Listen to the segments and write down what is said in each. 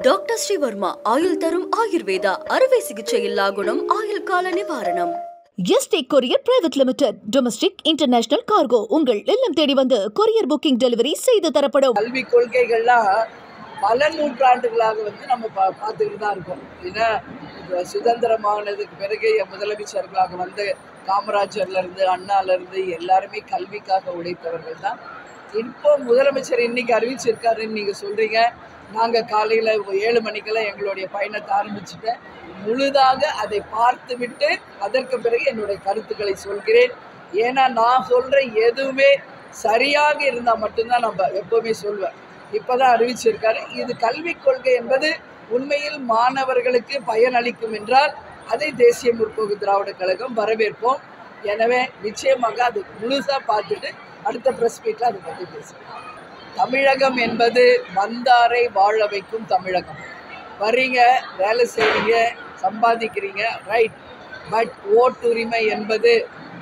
Doctor Sreevarma ஆயுள் தரும் ஆயுர்வேதா அறுவை சிகிச்சை இல்லா குணம் ஆயுள் கால நிவாரணம். Yesterday courier private limited domestic international cargo உங்கள் இல்லம் தேடி வந்து கொரியர் புக்கிங் டெலிவரி செய்து தரப்படும். கல்வி கொள்கைகள்லாம் பல நூற்றாண்டுகளாக நம்ம பார்த்துக்கிட்டு தான் இருக்கோம். ஏன்னா சுதந்திரமானதுக்கு பிறகு முதலமைச்சர்களாக வந்து காமராஜர்லேருந்து அண்ணாலேருந்து எல்லாருமே கல்விக்காக உழைத்தவர்கள் தான். இப்போ முதலமைச்சர் இன்னைக்கு அறிவிச்சிருக்காருன்னு நீங்கள் சொல்கிறீங்க. நாங்கள் காலையில் 7 மணிக்கெல்லாம் எங்களுடைய பயணத்தை ஆரம்பிச்சுட்டேன். முழுதாக அதை பார்த்து விட்டு அதற்கு பிறகு என்னுடைய கருத்துக்களை சொல்கிறேன். ஏன்னா நான் சொல்கிற எதுவுமே சரியாக இருந்தால் மட்டும்தான் நம்ம எப்போவுமே சொல்வேன். இப்போ தான் அறிவிச்சிருக்காரு. இது கல்விக் கொள்கை என்பது உண்மையில் மாணவர்களுக்கு பயனளிக்கும் என்றால் அதை தேசிய முற்போக்கு திராவிட கழகம் வரவேற்போம். எனவே நிச்சயமாக அது முழுசாக பார்த்துட்டு அடுத்த ப்ரெஸ் மீட்டில் அதை பற்றி பேசுகிறேன். தமிழகம் என்பது வந்தாரை வாழ வைக்கும் தமிழகம். வரீங்க, வேலை செய்வீங்க, சம்பாதிக்கிறீங்க, ரைட். பட் ஓட்டுரிமை என்பது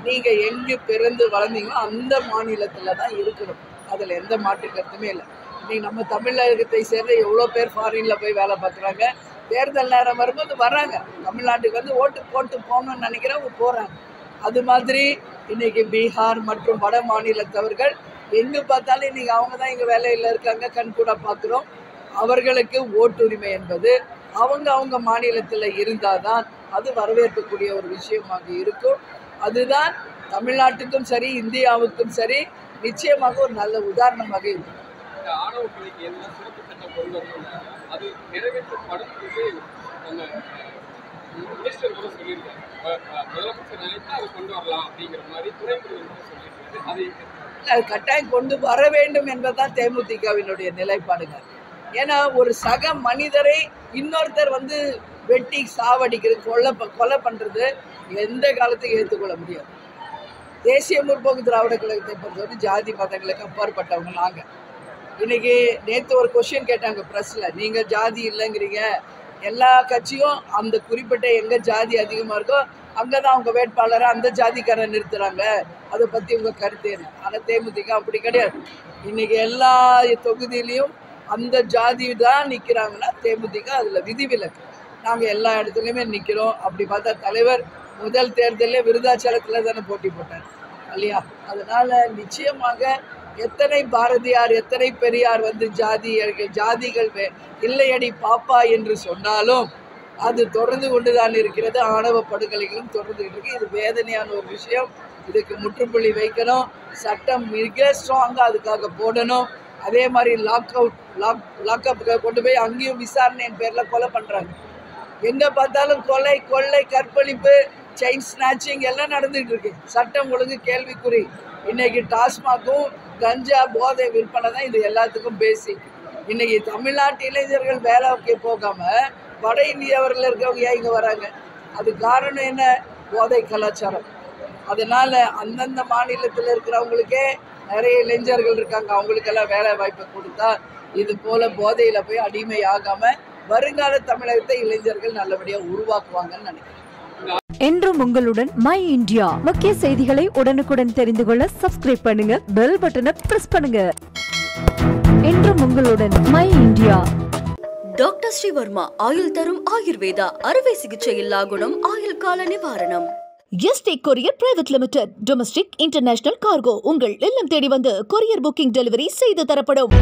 நீங்கள் எங்கே பிறந்து வளர்ந்தீங்களோ அந்த மாநிலத்தில் தான் இருக்கணும். அதில் எந்த மாற்று கருத்துமே இல்லை. இன்னைக்கு நம்ம தமிழகத்தை சேர்ந்த எவ்வளோ பேர் ஃபாரினில் போய் வேலை பார்க்குறாங்க. தேர்தல் நேரம் வரும்போது வர்றாங்க. தமிழ்நாட்டுக்கு வந்து ஓட்டு போட்டு போகணும்னு நினைக்கிறவங்க போகிறாங்க. அது மாதிரி இன்றைக்கி பீகார் மற்றும் வட மாநிலத்தவர்கள் எங்கே பார்த்தாலும் இன்றைக்கி அவங்க தான் இங்கே வேலையில் இருக்காங்க, கண்கூட பார்க்குறோம். அவர்களுக்கு ஓட்டுரிமை என்பது அவங்க மாநிலத்தில் இருந்தால் தான் அது வரவேற்கக்கூடிய ஒரு விஷயமாக இருக்கும். அதுதான் தமிழ்நாட்டுக்கும் சரி இந்தியாவுக்கும் சரி நிச்சயமாக ஒரு நல்ல உதாரணமாக இருக்கும். அது கட்டாயம் கொண்டு வர வேண்டும் என்பதுதான் தேமுதிகவினுடைய நிலைப்பாடுகள். ஏன்னா ஒரு சக மனிதரை இன்னொருத்தர் வந்து வெட்டி சாவடிக்கிறது, கொலை பண்ணுறது எந்த காலத்துக்கும் ஏற்றுக்கொள்ள முடியாது. தேசிய முற்போக்கு திராவிட கழகத்தை பொறுத்தவரை ஜாதி மதங்களுக்கு அப்பாற்பட்டவங்க நாங்கள். இன்றைக்கி நேற்று ஒரு கொஸ்டின் கேட்டாங்க ப்ரெஸ்ஸில், நீங்கள் ஜாதி இல்லைங்கிறீங்க, எல்லா கட்சியும் அந்த குறிப்பிட்ட எங்கே ஜாதி அதிகமாக இருக்கோ அங்கே தான் அவங்க வேட்பாளரை அந்த ஜாதிக்காரன் நிறுத்துகிறாங்க, அதை பற்றி உங்கள் கருத்து என்ன? ஆனால் தேமுதிக அப்படி கிடையாது. இன்றைக்கி எல்லா தொகுதியிலையும் அந்த ஜாதி தான் நிற்கிறாங்கன்னா தேமுதிக அதில் விதிவிலக்கு. நாங்கள் எல்லா இடத்துலையுமே நிற்கிறோம். அப்படி பார்த்தா தலைவர் முதல் தேர்தலே விருதாச்சலத்தில் தானே போட்டி போட்டார் இல்லையா? அதனால் நிச்சயமாக எத்தனை பாரதியார் எத்தனை பெரியார் வந்து ஜாதிகள் இல்லையடி பாப்பா என்று சொன்னாலும் அது தொடர்ந்து கொண்டு தான் இருக்கிறது. ஆணவ படுகொலைகளும் தொடர்ந்துகிட்டு இருக்கு. இது வேதனையான ஒரு விஷயம். இதுக்கு முற்றுப்புள்ளி வைக்கணும். சட்டம் மிக ஸ்ட்ராங்காக அதுக்காக போடணும். அதே மாதிரி லாக்அப் கொண்டு போய் அங்கேயும் விசாரணையின் பேரில் கொலை பண்ணுறாங்க. எங்கே பார்த்தாலும் கொலை, கொள்ளை, கற்பழிப்பு, செயின் ஸ்நாச்சிங் எல்லாம் நடந்துகிட்டு இருக்கு. சட்டம் ஒழுங்கு கேள்விக்குறி. இன்னைக்கு டாஸ்மாகும் கஞ்சா போதை விற்பனை தான் இது எல்லாத்துக்கும் பேசிக். இன்னைக்கு தமிழ்நாட்டு இளைஞர்கள் வேலைக்கு போகாமல் வட இந்தியவர்கள் இருக்கவங்க ஏன் இங்கே வராங்க? அது காரணம் என்ன? போதை கலாச்சாரம். அதனால் அந்தந்த மாநிலத்தில் இருக்கிறவங்களுக்கே நிறைய இளைஞர்கள் இருக்காங்க. அவங்களுக்கெல்லாம் வேலை வாய்ப்பை கொடுத்தா இது போல் போதையில் போய் அடிமை ஆகாமல் வருங்கால தமிழகத்தை இளைஞர்கள் நல்லபடியாக உருவாக்குவாங்கன்னு நினைக்கிறேன். என்றும் உங்களுடன் மை இந்தியா. முக்கிய செய்திகளை உடனுக்குடன் தெரிந்து கொள்ள சப்ஸ்கிரைப் பண்ணுங்க, பெல் பட்டனை பிரஸ் பண்ணுங்க. என்றும் உங்களுடன் மை இந்தியா. டாக்டர் ஸ்ரீவர்மா ஆயுள் தரும் ஆயுர்வேதா அறுவை சிகிச்சை இல்லா குணம் ஆயுள் கால நிவாரணம். Yesterday courier private limited domestic international cargo உங்கள் இல்லம் தேடி வந்து கொரியர் புக்கிங் டெலிவரி செய்து தரப்படும்.